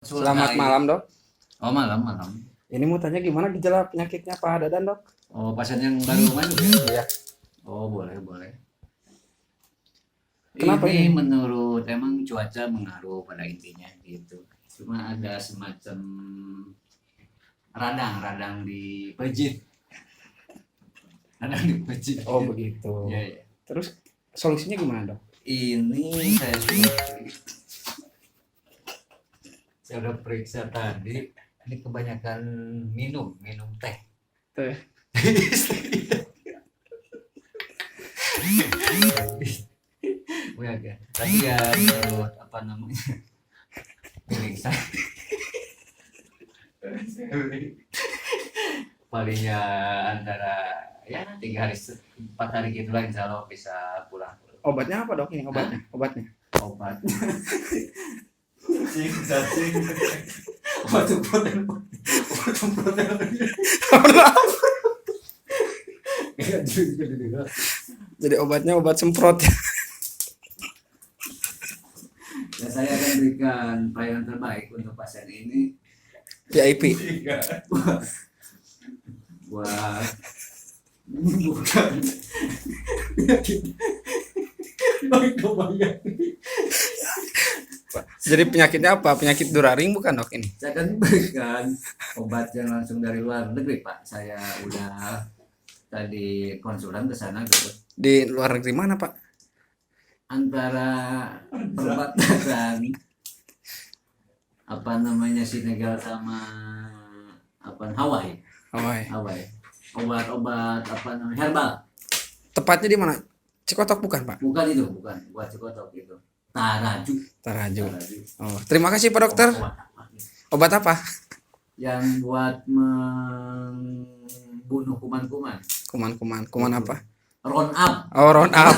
Selamat malam, Dok. Oh, malam, malam. Ini mau tanya gimana gejala penyakitnya Pak Dadan, Dok? Oh, pasien yang baru masuk ya? Iya. Oh, boleh, boleh. Kenapa ini ini? menurut emang cuaca mengaruh pada intinya gitu. Cuma ada semacam radang di pejit. Radang di pejit. Oh, begitu. Ya, ya. Terus solusinya gimana, Dok? Ini saya udah periksa tadi. Ini kebanyakan minum teh. Teh. Ya, tapi ya menurut apa namanya feeling saya palingnya antara ya 3 hari 4 hari gitu lah, insya Allah bisa pulang. Obatnya apa, Dok? Ini obatnya. Obat cacing obat semprotan Jadi obatnya obat semprot. ya, saya akan berikan pelayanan terbaik untuk pasien ini VIP. buat bukan Jadi penyakitnya apa? Penyakit duraring bukan, Dok, ini? saya akan berikan obat yang langsung dari luar negeri, Pak. Saya udah tadi konsulan ke sana gitu. Di luar negeri mana, Pak? Antara perbatasan apa namanya Senegal sama apa Hawaii. Obat-obat apa namanya herbal. Tepatnya di mana? Cikotok bukan, Pak? Bukan buat cikotok itu. Taraju. Oh, terima kasih, Pak Dokter. Obat apa? Yang buat membunuh kuman-kuman. Kuman apa? Round up. Oh, round up.